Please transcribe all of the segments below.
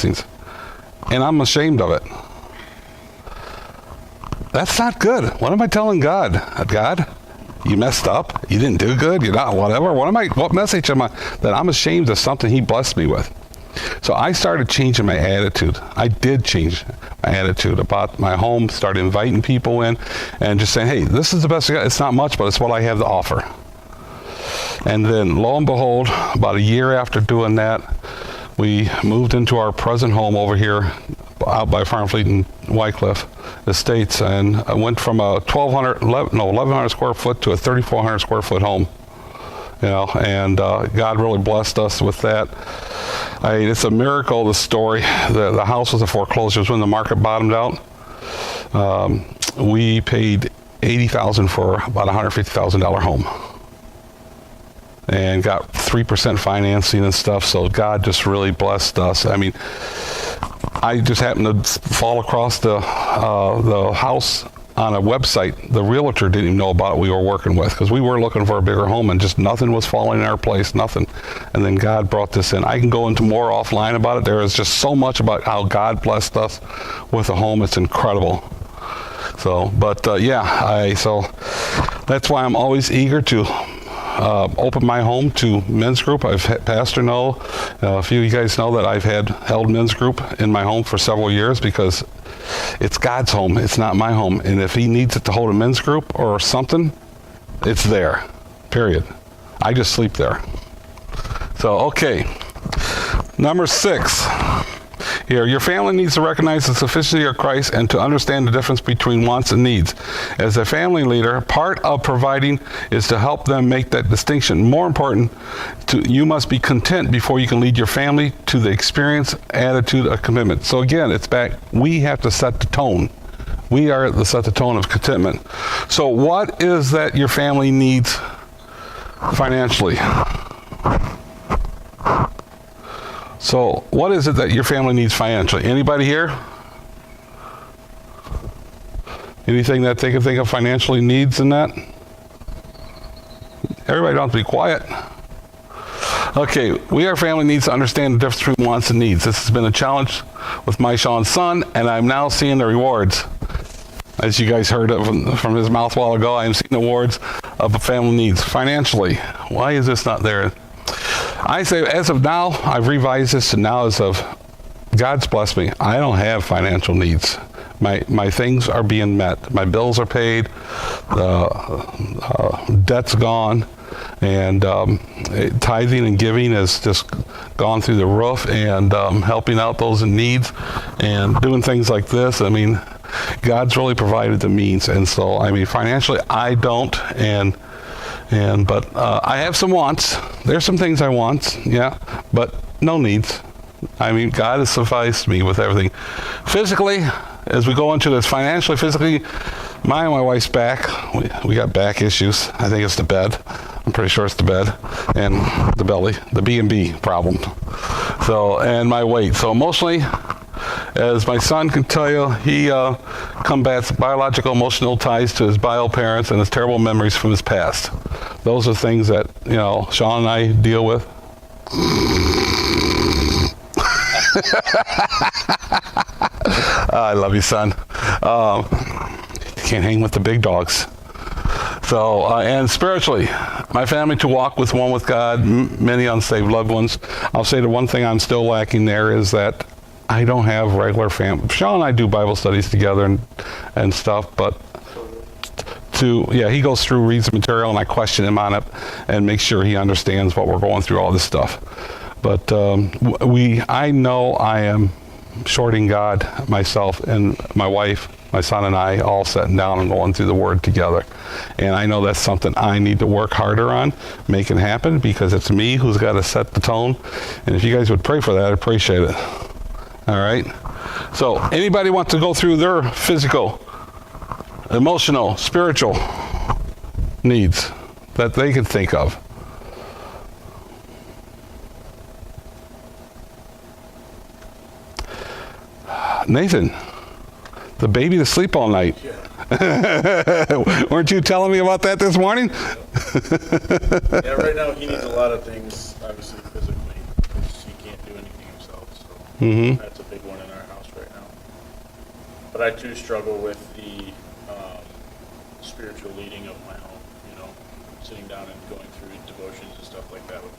blessings. And I'm ashamed of it. That's not good. What am I telling God? God, you messed up. You didn't do good. You're not whatever. What message am I that I'm ashamed of something he blessed me with? So I started changing my attitude. I did change my attitude about my home, started inviting people in and just saying, hey, this is the best I got. It's not much, but it's what I have to offer. And then lo and behold, about a year after doing that, we moved into our present home over here out by Farmfleet and Wycliffe Estates, and I went from a 1,100 square foot to a 3,400 square foot home. And God really blessed us with that. It's a miracle, the story. The house was a foreclosure. When the market bottomed out, we paid $80,000 for about a $150,000 home, and got 3% financing and stuff. So God just really blessed us. I mean, I just happened to fall across the house on a website. The realtor didn't even know about it we were working with, because we were looking for a bigger home and just nothing was falling in our place, nothing. And then God brought this in. I can go into more offline about it. There is just so much about how God blessed us with a home. It's incredible. So, but so that's why I'm always eager to open my home to men's group. I've had Pastor know, a few of you guys know that I've held men's group in my home for several years, because it's God's home. It's not my home. And if he needs it to hold a men's group or something, it's there, period. I just sleep there. So, okay. Number 6. Here, your family needs to recognize the sufficiency of Christ and to understand the difference between wants and needs. As a family leader, part of providing is to help them make that distinction. More important, you must be content before you can lead your family to the experience, attitude, of commitment. So again, it's back. We have to set the tone. We are to set the tone of contentment. So what is that your family needs financially? So what is it that your family needs financially? Anybody here? Anything that they can think of financially needs in that? Everybody don't have to be quiet. Okay, our family needs to understand the difference between wants and needs. This has been a challenge with my Sean's son, and I'm now seeing the rewards. As you guys heard from his mouth a while ago, I'm seeing the rewards of family needs financially. Why is this not there? I say, as of now, I've revised this to now as of God's blessed me. I don't have financial needs. My things are being met. My bills are paid. The debt's gone. And tithing and giving has just gone through the roof, and helping out those in needs and doing things like this. I mean, God's really provided the means. And so, I mean, financially, I don't. But I have some wants. There's some things I want, yeah, but no needs. I mean, God has sufficed me with everything. Physically, as we go into this, financially, physically, my wife's back. We got back issues. I think it's the bed. I'm pretty sure it's the bed and the belly, the B&B problem. So, and my weight. So emotionally, as my son can tell you, he combats biological emotional ties to his bio parents and his terrible memories from his past. Those are things that, Sean and I deal with. I love you, son. You can't hang with the big dogs. So, and spiritually, my family to walk with one with God, many unsaved loved ones. I'll say the one thing I'm still lacking there is that I don't have regular family. Sean and I do Bible studies together and stuff, but he goes through, reads the material, and I question him on it and make sure he understands what we're going through, all this stuff. But I know I am shorting God, myself, and my wife, my son and I, all sitting down and going through the Word together. And I know that's something I need to work harder on, make it happen, because it's me who's got to set the tone. And if you guys would pray for that, I'd appreciate it. All right? So anybody want to go through their physical, emotional, spiritual needs that they can think of? Nathan, the baby to sleep all night. Yeah. Weren't you telling me about that this morning? Yeah, right now he needs a lot of things, obviously physically, because he can't do anything himself. So that's But I too struggle with the spiritual leading of my home, sitting down and going through devotions and stuff like that with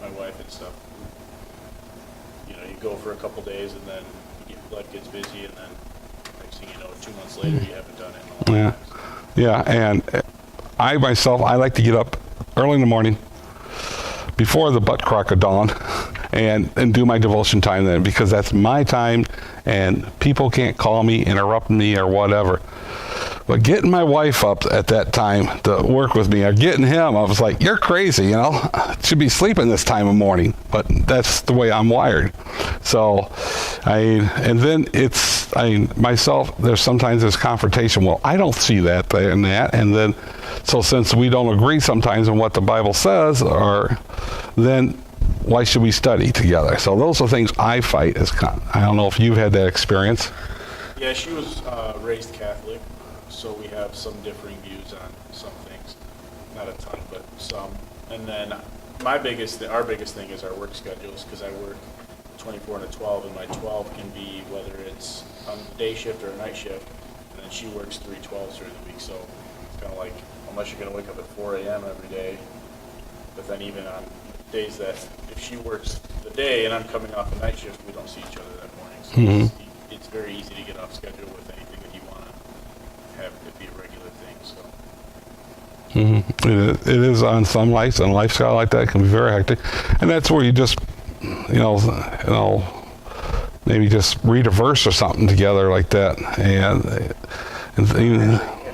my wife and stuff. You go for a couple days and then life gets busy, and then next thing you know, 2 months later, you haven't done it in a long time. Yeah, and I myself, I like to get up early in the morning before the butt crack of dawn and do my devotion time then, because that's my time and people can't call me, interrupt me, or whatever. But getting my wife up at that time to work with me, or getting him, I was like, you're crazy, should be sleeping this time of morning. But that's the way I'm wired. So, and then myself, there's sometimes this confrontation. Well, I don't see that and that. And then, so since we don't agree sometimes on what the Bible says, then why should we study together? So those are things I fight. I don't know if you've had that experience. Yeah, she was raised Catholic, so we have some differing views on some things. Not a ton, but some. And then our biggest thing is our work schedules, because I work 24 and a 12, and my 12 can be whether it's on the day shift or a night shift, and then she works 3 12s during the week. So it's kind of like, unless you're going to wake up at 4 a.m. every day, but then even on days that if she works the day and I'm coming off a night shift, we don't see each other that morning. So it's very easy to get off schedule with anything that you want to have it be a regular thing. So It is on some nights, and a lifestyle like that can be very hectic. And that's where you just, maybe just read a verse or something together like that. And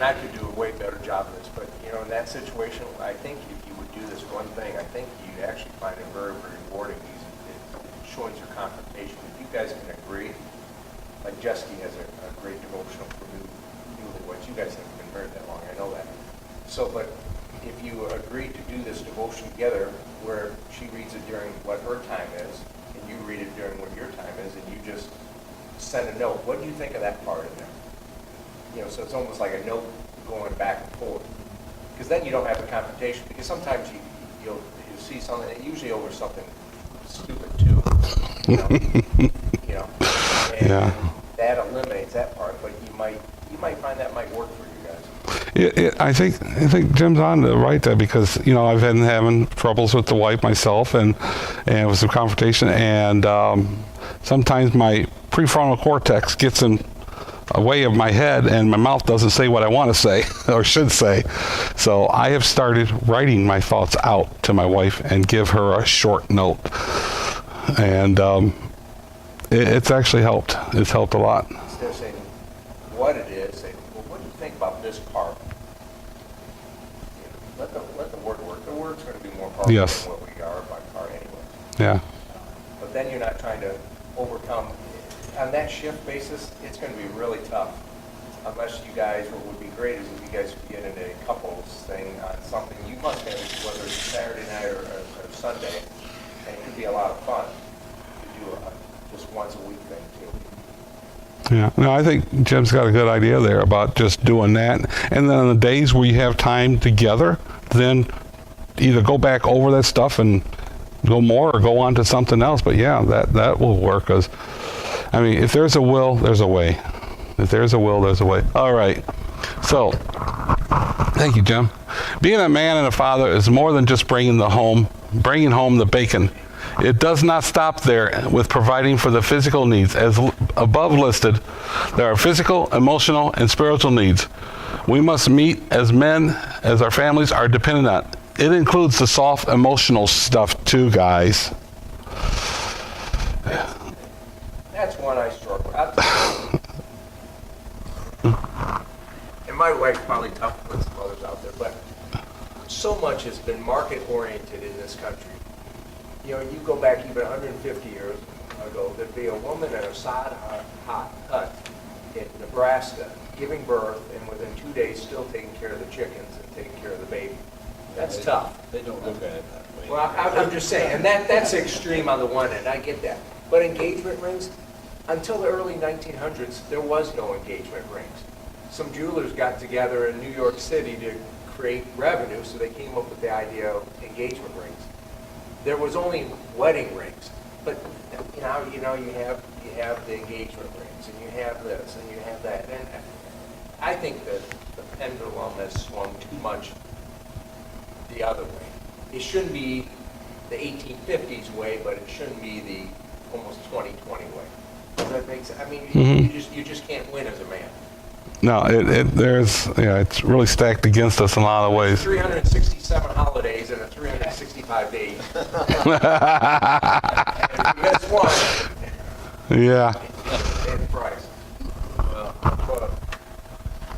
I could do a way better job of this, but in that situation, I think if you would do this one thing, I think you'd actually find it very, very rewarding. It shows your confrontation. If you guys can agree, like Jessica has a great devotional for newlyweds. You guys haven't been married that long, I know that. So, but if you agree to do this devotion together, where she reads it during what her time is, and you read it during what your time is, and you just send a note. What do you think of that part in there? So it's almost like a note going back and forth. Because then you don't have a confrontation. Because sometimes you'll see something, usually over something stupid too. And that eliminates that part. But you might find that might work for you guys. I think Jim's on to right there, because I've been having troubles with the wife myself, and with some confrontation, and sometimes my prefrontal cortex gets in a way of my head, and my mouth doesn't say what I want to say or should say. So I have started writing my thoughts out to my wife and give her a short note, and it's actually helped. It's helped a lot. Instead of saying what it is, say, well, what do you think about this part? Let the word work. The word's going to be more powerful Yes. than what we are by far anyway. Yeah. But then you're not trying to overcome. On that shift basis, it's going to be really tough. Unless you guys, what would be great is if you guys could get into a couples thing on something. You must have, whether it's Saturday night or Sunday, and it could be a lot of fun to do just once a week thing too. Yeah, no, I think Jim's got a good idea there about just doing that. And then on the days where you have time together, then either go back over that stuff and go more, or go on to something else. But yeah, that will work, because if there's a will, there's a way. If there's a will, there's a way. All right. So, thank you, Jim. Being a man and a father is more than just bringing home the bacon. It does not stop there with providing for the physical needs. As above listed, there are physical, emotional, and spiritual needs we must meet as men, as our families are dependent on. It includes the soft emotional stuff too, guys. That's one I struggle with. And my wife's probably tough with some others out there, but so much has been market-oriented in this country. You go back even 150 years ago, there'd be a woman in a sod hut in Nebraska giving birth, and within 2 days still taking care of the chickens and taking care of the baby. That's tough. They don't look at it that way. Well, I'm just saying, and that's extreme on the one end, I get that. But engagement rings, until the early 1900s, there was no engagement rings. Some jewelers got together in New York City to create revenue, so they came up with the idea of engagement rings. There was only wedding rings. But you have the engagement rings, and you have this, and you have that, and I think that the pendulum has swung too much the other way. It shouldn't be the 1850s way, but it shouldn't be the almost 2020 way. Does that make sense? I mean, you just can't win as a man. No, it's really stacked against us in a lot of ways. 367 holidays in a 365 days. And if you miss one, Yeah. pay the price. Well, but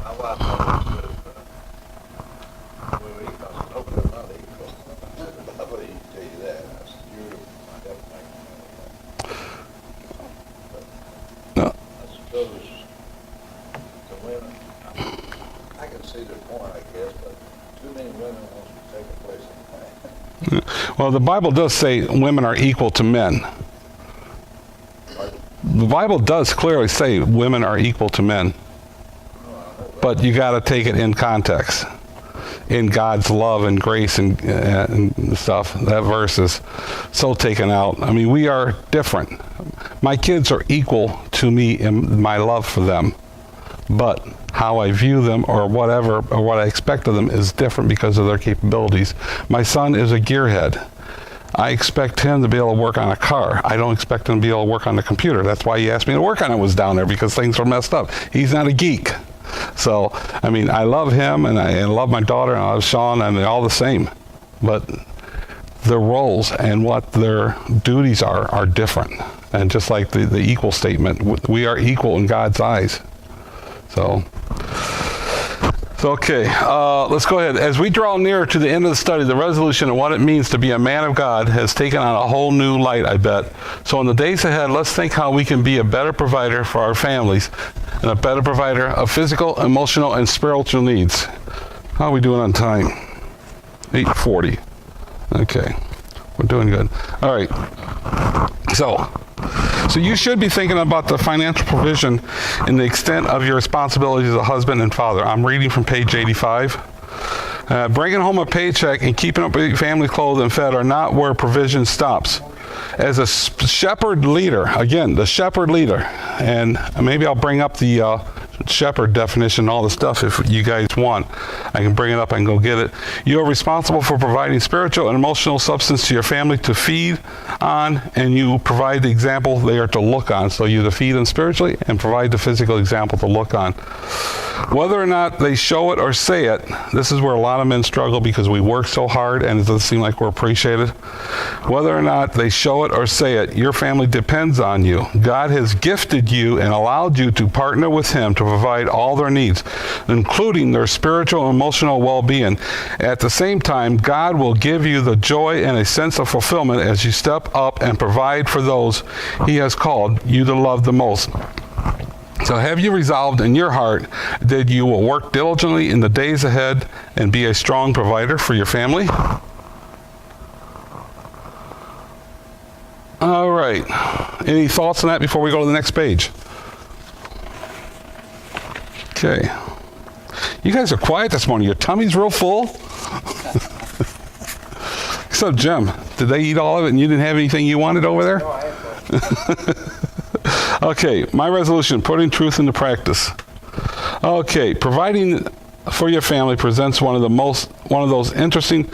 my wife always says, when we come, no, they're not equal. I believe you tell you that. I said, you're my helpmate. No. I suppose the women, I can see their point, I guess, but too many women want to take a place in the man. Well, the Bible does say women are equal to men. The Bible does clearly say women are equal to men. But you got to take it in context. In God's love and grace and stuff. That verse is so taken out. I mean, we are different. My kids are equal to me in my love for them. But how I view them or whatever, or what I expect of them is different because of their capabilities. My son is a gearhead. I expect him to be able to work on a car. I don't expect him to be able to work on the computer. That's why he asked me to work on it, was down there, because things were messed up. He's not a geek. So, I mean, I love him, and I love my daughter, and I love Sean, and they're all the same. But their roles and what their duties are different. And just like the equal statement, we are equal in God's eyes. So okay, let's go ahead. As we draw nearer to the end of the study, the resolution of what it means to be a man of God has taken on a whole new light, I bet. So in the days ahead, let's think how we can be a better provider for our families and a better provider of physical, emotional, and spiritual needs. How are we doing on time? 8:40. Okay, we're doing good. All right. So you should be thinking about the financial provision and the extent of your responsibilities as a husband and father. I'm reading from page 85. Bringing home a paycheck and keeping up with your family clothed and fed are not where provision stops. As a shepherd leader, again, the shepherd leader, and maybe I'll bring up the shepherd definition and all the stuff if you guys want. I can bring it up, I can go get it. You are responsible for providing spiritual and emotional substance to your family to feed on, and you provide the example they are to look on. So you to feed them spiritually and provide the physical example to look on. Whether or not they show it or say it, this is where a lot of men struggle because we work so hard and it doesn't seem like we're appreciated. Whether or not they show it or say it, your family depends on you. God has gifted you and allowed you to partner with Him to provide all their needs, including their spiritual and emotional well-being. At the same time, God will give you the joy and a sense of fulfillment as you step up and provide for those He has called you to love the most. So have you resolved in your heart that you will work diligently in the days ahead and be a strong provider for your family? All right. Any thoughts on that before we go to the next page? Okay. You guys are quiet this morning. Your tummy's real full. Except Jim. Did they eat all of it and you didn't have anything you wanted over there? No, I have Okay, my resolution, putting truth into practice. Okay, providing for your family presents one of those interesting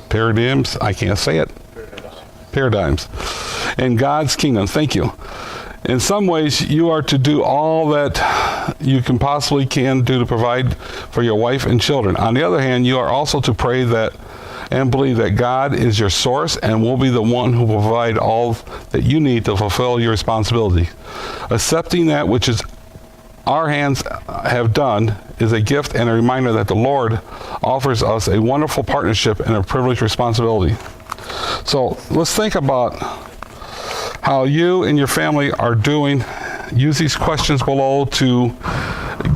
paradigms. I can't say it. Paradigms in God's kingdom. Thank you. In some ways, you are to do all that you can possibly do to provide for your wife and children. On the other hand, you are also to pray that and believe that God is your source and will be the one who will provide all that you need to fulfill your responsibility. Accepting that which is our hands have done is a gift and a reminder that the Lord offers us a wonderful partnership and a privileged responsibility. So let's think about how you and your family are doing. Use these questions below to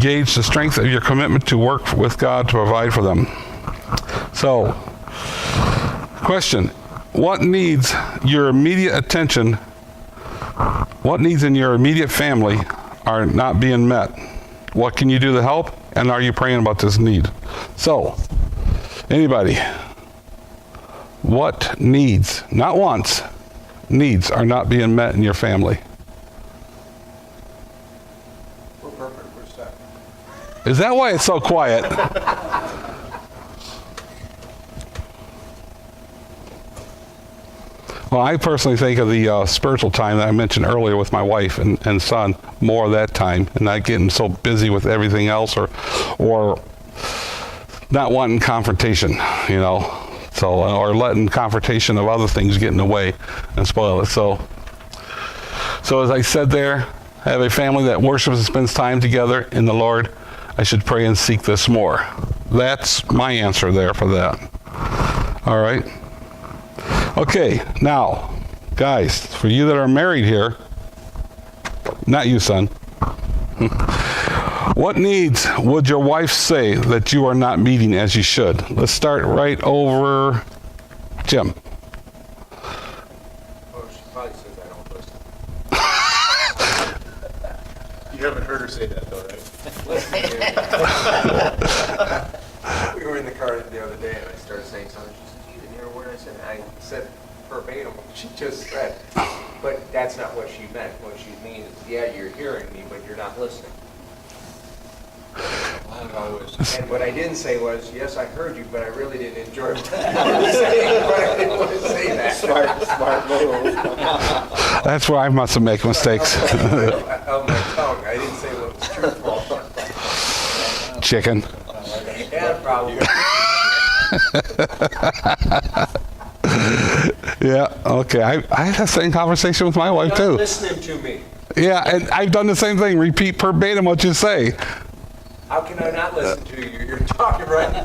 gauge the strength of your commitment to work with God to provide for them. So, question, what needs your immediate attention, what needs in your immediate family are not being met? What can you do to help? And are you praying about this need? So, anybody, what needs, not wants, needs are not being met in your family? We're perfect, we're set. Is that why it's so quiet? Well, I personally think of the spiritual time that I mentioned earlier with my wife and son, more of that time, and not getting so busy with everything else or not wanting confrontation, you know, so, or letting confrontation of other things get in the way and spoil it. So as I said there, I have a family that worships and spends time together in the Lord. I should pray and seek this more. That's my answer there for that. All right. Okay, now, guys, for you that are married here, not you, son. What needs would your wife say that you are not meeting as you should? Let's start right over Jim. Oh, she probably says I don't listen. You haven't heard her say that though, right? We were in the car the other day and I started saying something. She said, you didn't hear a word I said. And I said verbatim what she just said. But that's not what she meant. What she means is, yeah, you're hearing me, but you're not listening. And what I didn't say was, yes, I heard you, but I really didn't enjoy what I was saying, but I didn't want to say that. Smart move. That's where I must have made mistakes. Of my tongue. I didn't say what was truthful. Chicken. Yeah, probably. Yeah, okay. I had the same conversation with my wife, Not too. listening to me. Yeah, and I've done the same thing. Repeat verbatim what you say. How can I not listen to you? You're talking right now.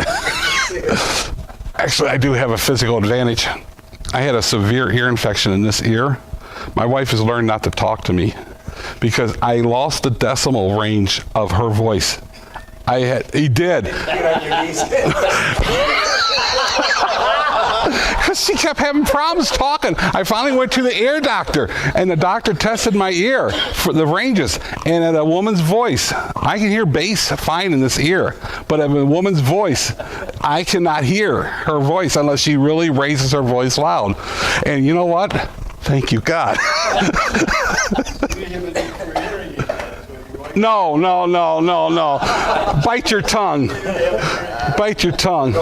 Actually, I do have a physical advantage. I had a severe ear infection in this ear. My wife has learned not to talk to me because I lost the decimal range of her voice. He did. Get on your knees. Because she kept having problems talking. I finally went to the ear doctor, and the doctor tested my ear for the ranges. And at a woman's voice, I can hear bass fine in this ear, but at a woman's voice, I cannot hear her voice unless she really raises her voice loud. And you know what? Thank you, God. No. Bite your tongue. Bite your tongue.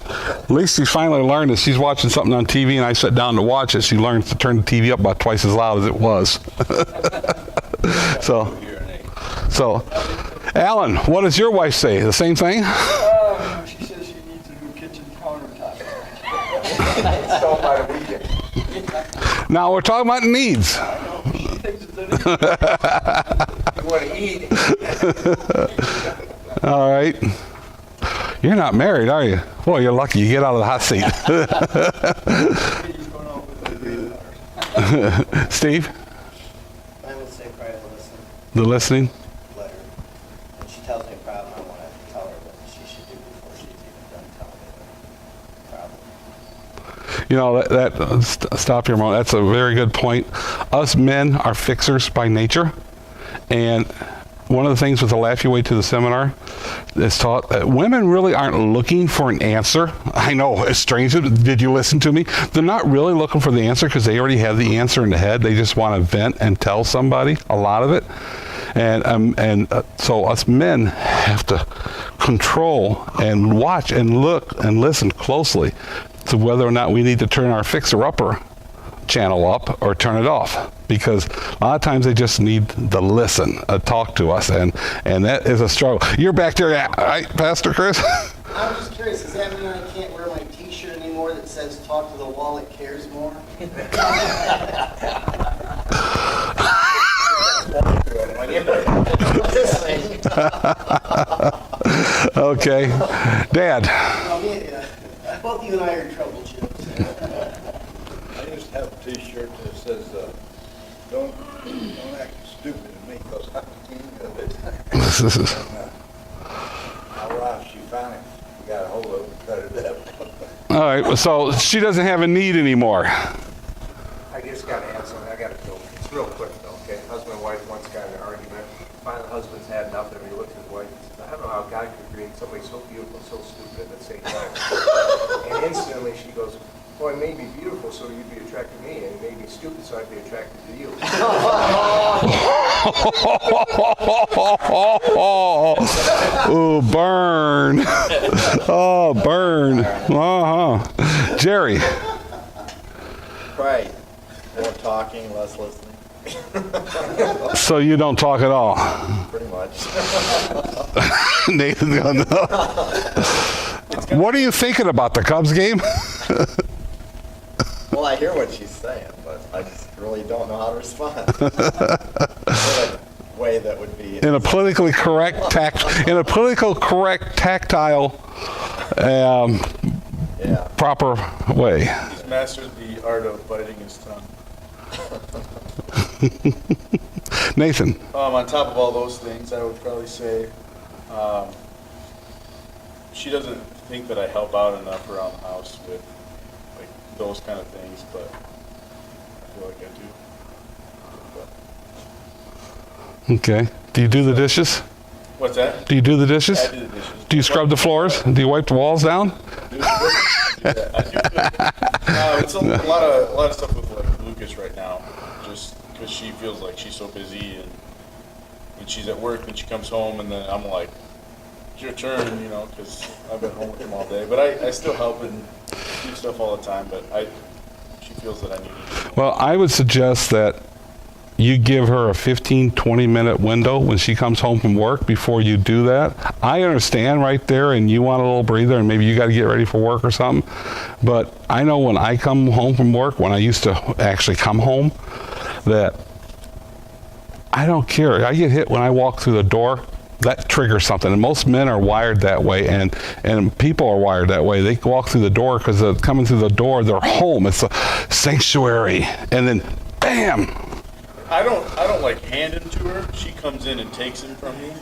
At least she finally learned that she's watching something on TV and I sit down to watch it. She learns to turn the TV up about twice as loud as it was. So, Alan, what does your wife say? The same thing? She says she needs a new kitchen countertop. Installed by the weekend. Now we're talking about needs. I know. She thinks it's an You want to eat? All right. You're not married, are you? Boy, you're lucky. You get out of the hot seat. He's going out with the $8. Steve, I would say probably the the listening, listening. let her. When she tells me a problem, I want to tell her what she should do before she's even done telling me the problem. You know, stop here a moment. That's a very good point. Us men are fixers by nature. And one of the things with the Laugh Your Way to the seminar is taught that women really aren't looking for an answer. I know, it's strange. Did you listen to me? They're not really looking for the answer because they already have the answer in the head. They just want to vent and tell somebody a lot of it. So us men have to control and watch and look and listen closely to whether or not we need to turn our fixer-upper channel up or turn it off, because a lot of times they just need to listen, talk to us, and that is a struggle. You're back there, right, Pastor Chris? I'm just curious, does that mean I can't wear my t-shirt anymore that says talk to the wall that cares more? Okay. Dad. Both you and I are in trouble, Chip. I used to have a T-shirt that says, don't act stupid to me because I'm the king of it. My wife, she finally got a hold of it and cut it up. All right, so she doesn't have a need anymore. I just got to add something. I got to go. It's real quick, though, okay? Husband and wife once got in an argument. Finally, the husband's had enough of it. He looks at his wife and says, I don't know how God could create somebody so beautiful, so stupid at the same time. And instantly she goes, Well, it may be beautiful, so you'd be attracted to me, and it may be stupid, so I'd be attracted to you. Ooh, burn. Oh, burn. Uh-huh. Jerry. Right. More talking, less listening. So you don't talk at all? Pretty much. Nathan, no. What are you thinking about, the Cubs game? Well, I hear what she's saying, but I just really don't know how to respond. In a way that would be In a politically correct tactile, proper way. He's mastered the art of biting his tongue. Nathan. On top of all those things, I would probably say she doesn't think that I help out enough around the house with like those kind of things, but I feel like I do. But Okay. Do you do the dishes? what's that? Do you do the dishes? I do the dishes. Do you scrub the floors? Do you wipe the walls down? It's a lot of stuff with like Lucas right now, just because she feels like she's so busy and when she's at work and she comes home and then I'm like, it's your turn, you know, because I've been home with him all day. But I still help and do stuff all the time. But she feels that I need to do more. Well, I would suggest that you give her a 15, 20-minute window when she comes home from work before you do that. I understand right there, and you want a little breather, and maybe you got to get ready for work or something. But I know when I come home from work, when I used to actually come home, that I don't care. I get hit when I walk through the door. That triggers something, and most men are wired that way, and people are wired that way. They walk through the door because coming through the door, they're home. It's a sanctuary, and then, bam. I don't like hand him to her. She comes in and takes him from me.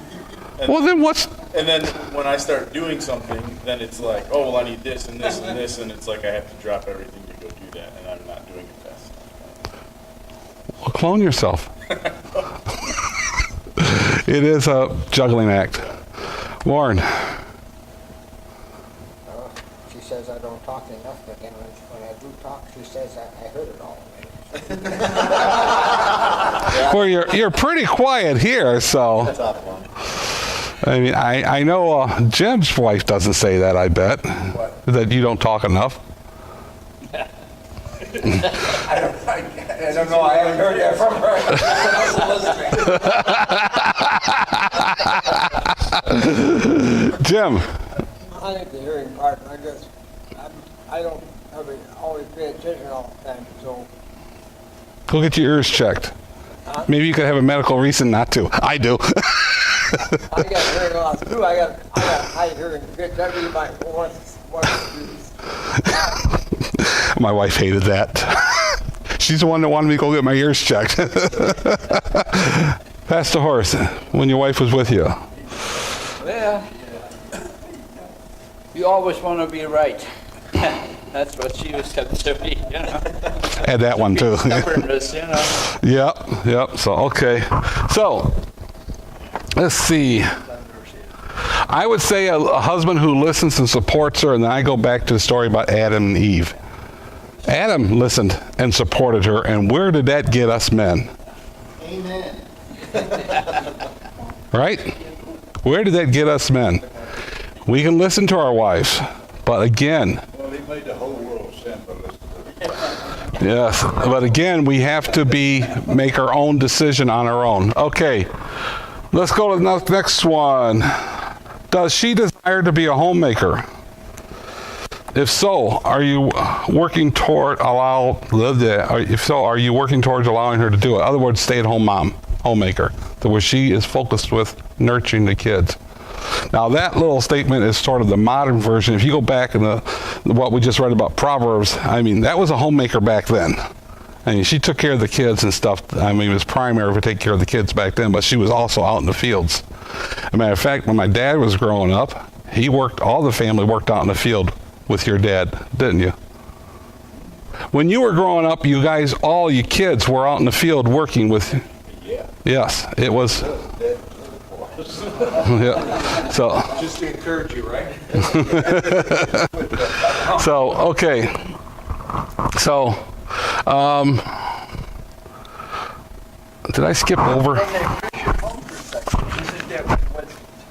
And, Well, then what's? and then when I start doing something, then it's like, oh, well, I need this and this and this, and it's like I have to drop everything to go do that, and I'm not doing it fast enough. Well, clone yourself. It is a juggling act. Warren. She says I don't talk enough, but then when I do talk, she says I heard it all. Well, you're pretty quiet here, so. tough one. I mean, I know Jim's wife doesn't say that, I bet. That you don't talk enough. I don't know, I haven't heard that from her. Jim. I think the hearing part, I guess, I don't always pay attention all the time, so. Go get your ears checked. Maybe you could have a medical reason not to. I do. I got hearing loss too. I got high hearing pitch. Everybody might want to do this. My wife hated that. She's the one that wanted me to go get my ears checked. Pass the horse when your wife was with you. Well, you always want to be right. That's what she was telling me, you know. Add that one too. Stubbornness, you know. Yep. So, okay. So, let's see. I would say a husband who listens and supports her, and then I go back to the story about Adam and Eve. Adam listened and supported her, and where did that get us men? Amen. Right? Where did that get us men? We can listen to our wives, but again, Well, he made the whole world sin by listening to it. yes, but again, we have to make our own decision on our own. Okay, let's go to the next one. Does she desire to be a homemaker? If so, are you working toward are you working towards allowing her to do it? In other words, stay-at-home mom, homemaker, where she is focused with nurturing the kids. Now, that little statement is sort of the modern version. If you go back in what we just read about Proverbs, I mean, that was a homemaker back then. I mean, she took care of the kids and stuff. I mean, it was primary for taking care of the kids back then, but she was also out in the fields. As a matter of fact, when my dad was growing up, all the family worked out in the field with your dad, didn't you? When you were growing up, you guys, all you kids were out in the field working with. Yeah. Yes, it was. Yeah. So. Just to encourage you, right? So, okay. So, did I skip over? Isn't that what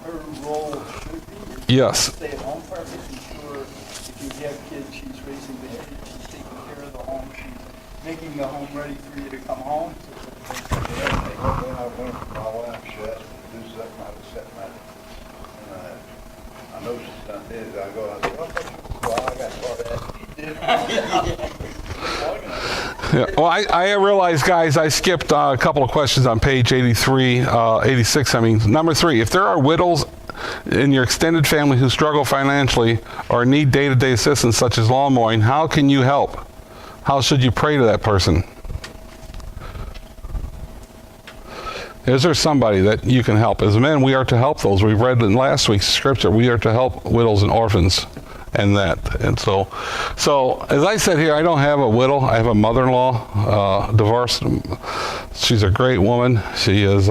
her role should be? Yes. Stay at home for making sure if you have kids, she's raising the kids, she's taking care of the home, she's making the home ready for you to come home. When I went to my wife, she asked me to do something, I was sitting there, and I know she's done this, I go, I said, well, I got part of that. Yeah. Well, I realize, guys, I skipped a couple of questions on page 86. I mean, number 3, if there are widows in your extended family who struggle financially or need day-to-day assistance such as lawn mowing, how can you help? How should you pray to that person? Is there somebody that you can help? As men, we are to help those. We read in last week's scripture, we are to help widows and orphans. And so as I said here, I don't have a widow. I have a mother-in-law, divorced. She's a great woman. She is.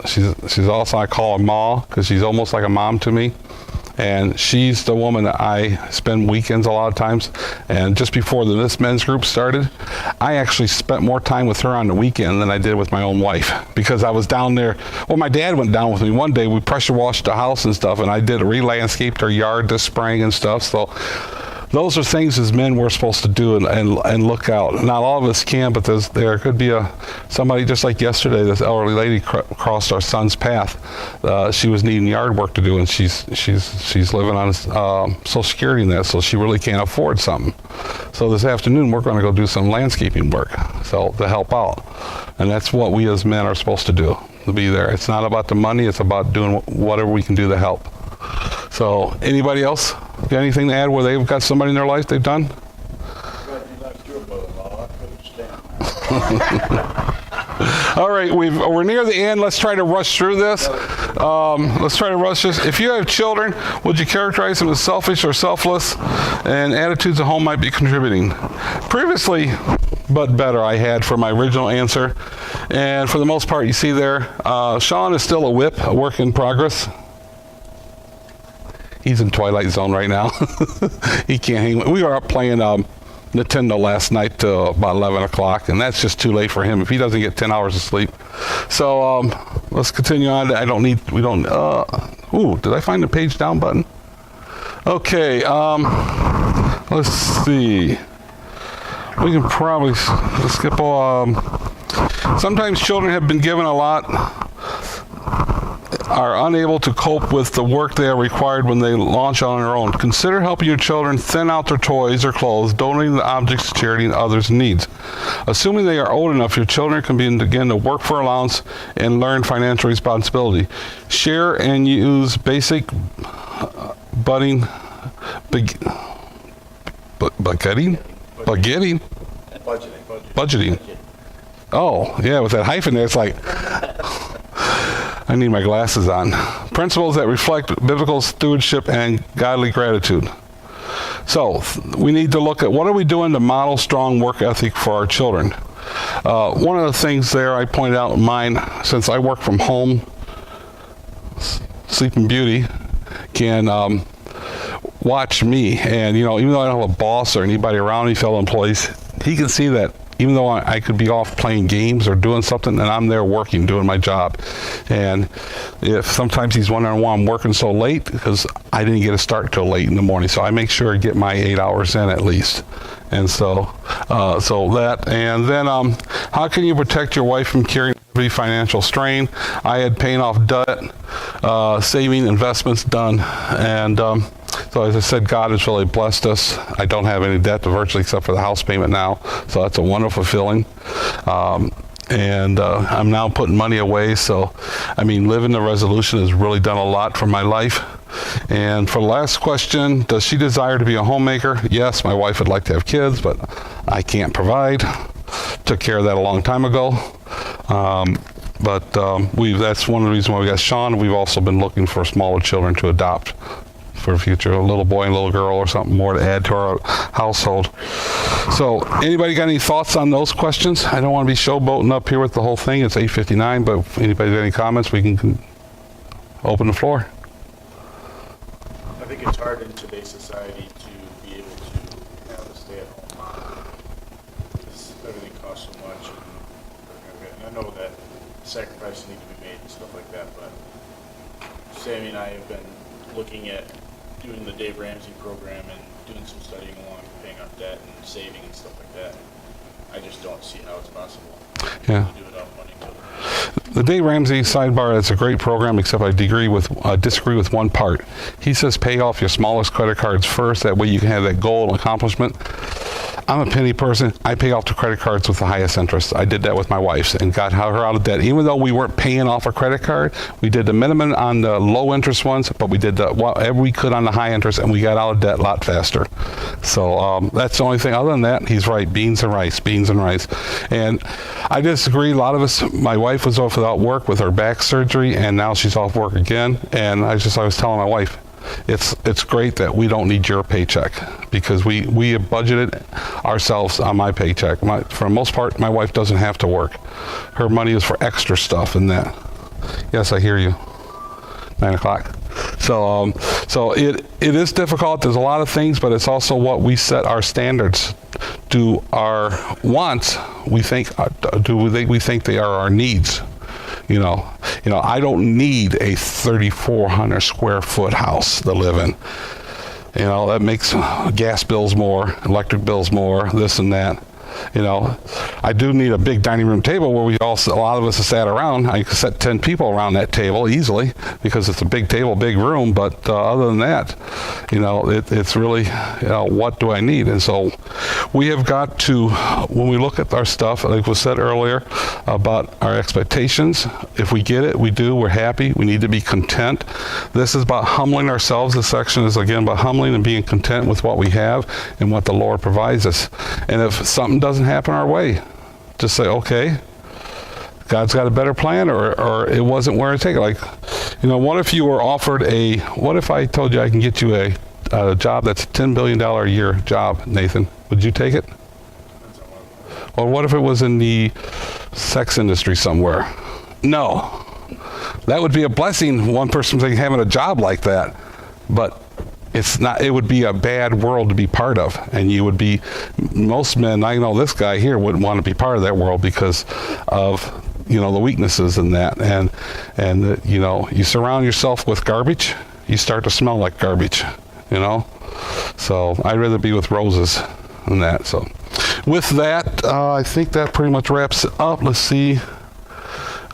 She's also, I call her Ma, because she's almost like a mom to me. And she's the woman that I spend weekends a lot of times. And just before this men's group started, I actually spent more time with her on the weekend than I did with my own wife, because I was down there. Well, my dad went down with me one day. We pressure washed the house and stuff, and I did re-landscaped our yard this spring and stuff. So those are things as men we're supposed to do and look out. Not all of us can, but there could be somebody, just like yesterday, this elderly lady crossed our son's path. She was needing yard work to do, and she's living on Social Security and that, so she really can't afford something. So this afternoon we're going to go do some landscaping work, so to help out. And that's what we as men are supposed to do, to be there. It's not about the money, it's about doing whatever we can do to help. So anybody else got anything to add where they've got somebody in their life they've done? Glad you left your mother-in-law, I couldn't stand All right, we're near the end. Let's try to rush through this. If you have children, would you characterize them as selfish or selfless? And attitudes at home might be contributing. Previously, but better, I had for my original answer. And for the most part, you see there, Sean is still a whip, a work in progress. He's in Twilight Zone right now. He can't hang. We were up playing Nintendo last night till about 11 o'clock, and that's just too late for him if he doesn't get 10 hours of sleep. So let's continue on. Did I find the page down button? Okay, let's see. We can probably skip. Sometimes children have been given a lot, are unable to cope with the work they are required when they launch on their own. Consider helping your children thin out their toys or clothes, donating the objects to charity and others' needs. Assuming they are old enough, your children can begin to work for allowance and learn financial responsibility. Share and use basic budgeting. Oh, yeah, with that hyphen there, it's like, I need my glasses on. Principles that reflect biblical stewardship and godly gratitude. So we need to look at what are we doing to model strong work ethic for our children. One of the things there I pointed out in mine, since I work from home, Sleeping Beauty can watch me, and even though I don't have a boss or anybody around me, fellow employees, he can see that even though I could be off playing games or doing something, and I'm there working, doing my job. And if sometimes he's wondering why I'm working so late, because I didn't get a start till late in the morning. So I make sure I get my 8 hours in at least. And so that, and then how can you protect your wife from carrying heavy financial strain? I had paying off debt, saving, investments done, and so as I said, God has really blessed us. I don't have any debt virtually except for the house payment now, so that's a wonderful feeling. And I'm now putting money away, so living the resolution has really done a lot for my life. And for the last question, does she desire to be a homemaker? Yes, my wife would like to have kids, but I can't provide. Took care of that a long time ago. That's one of the reasons why we got Sean. We've also been looking for smaller children to adopt for the future, a little boy and a little girl or something more to add to our household. So anybody got any thoughts on those questions? I don't want to be showboating up here with the whole thing. It's 8:59, but if anybody got any comments, we can open the floor. I think it's hard in today's society to be able to have a stay-at-home mom I know that sacrifices need to be made and stuff like that, but Sammy and I have been looking at doing the Dave Ramsey program and doing some studying along, paying off debt and saving and stuff like that. I just don't see how it's possible Yeah. to do it without money. The Dave Ramsey sidebar is a great program, except I disagree with one part. He says pay off your smallest credit cards first. That way you can have that goal and accomplishment. I'm a penny person. I pay off the credit cards with the highest interest. I did that with my wife's and got her out of debt. Even though we weren't paying off a credit card, we did the minimum on the low interest ones, but we did whatever we could on the high interest, and we got out of debt a lot faster. So that's the only thing. Other than that, he's right. Beans and rice, beans and rice. And I disagree. A lot of us, my wife was off without work with her back surgery, and now she's off work again. And I was telling my wife, it's great that we don't need your paycheck, because we have budgeted ourselves on my paycheck. For the most part, my wife doesn't have to work. Her money is for extra stuff and that. Yes, I hear you. 9 o'clock. So it is difficult. There's a lot of things, but it's also what we set our standards. Do our wants we think they are our needs? You know, I don't need a 3,400 square foot house to live in. You know, that makes gas bills more, electric bills more, this and that. You know, I do need a big dining room table where a lot of us have sat around. I could set 10 people around that table easily, because it's a big table, big room. But other than that, you know, it's really, what do I need? And so we have got to, when we look at our stuff, like was said earlier, about our expectations, if we get it, we do, we're happy. We need to be content. This is about humbling ourselves. This section is, again, about humbling and being content with what we have and what the Lord provides us. And if something doesn't happen our way, just say, okay, God's got a better plan, or it wasn't where I take it. Like, what if you were offered what if I told you I can get you a job that's a $10 billion a year job, Nathan? Would you take it? Or what if it was in the sex industry somewhere? No. That would be a blessing, one person having a job like that. But it's not. It would be a bad world to be part of, and you would be. Most men, I know this guy here, wouldn't want to be part of that world because of the weaknesses in that, and you surround yourself with garbage, you start to smell like garbage, So I'd rather be with roses than that. So with that, I think that pretty much wraps it up. Let's see.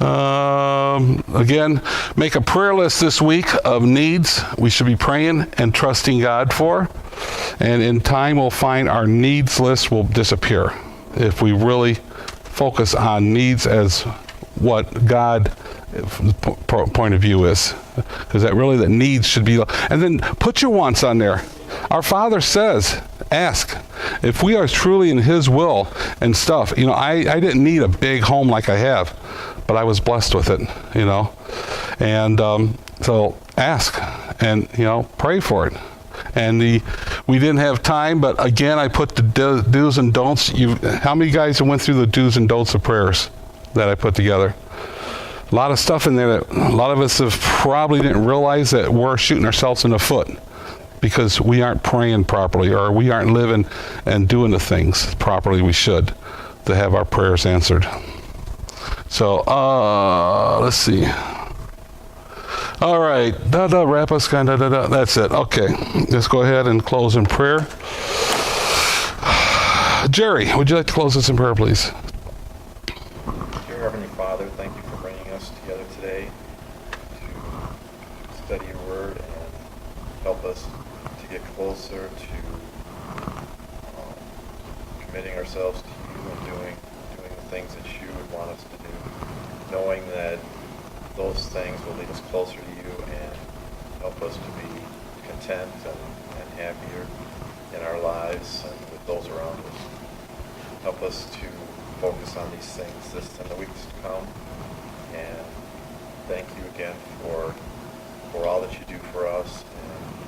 Again, make a prayer list this week of needs we should be praying and trusting God for. And in time, we'll find our needs list will disappear if we really focus on needs as what God point of view is. Because that needs should be. And then put your wants on there. Our Father says, ask. If we are truly in His will and stuff, I didn't need a big home like I have, but I was blessed with it, And so ask and, pray for it. And we didn't have time, but again, I put the do's and don'ts. How many guys went through the do's and don'ts of prayers that I put together? A lot of stuff in there that a lot of us have probably didn't realize that we're shooting ourselves in the foot because we aren't praying properly, or we aren't living and doing the things properly we should to have our prayers answered. So, let's see. All right, wrap us, that's it. Okay, let's go ahead and close in prayer. Jerry, would you like to close us in prayer, please? Dear Heavenly Father, thank you for bringing us together today to study your word and help us to get closer to committing ourselves to you and doing the things that you would want us to do, knowing that those things will lead us closer to you and help us to be content and happier in our lives and with those around us. Help us to focus on these things this and the weeks to come. And thank you again for all that you do for us. And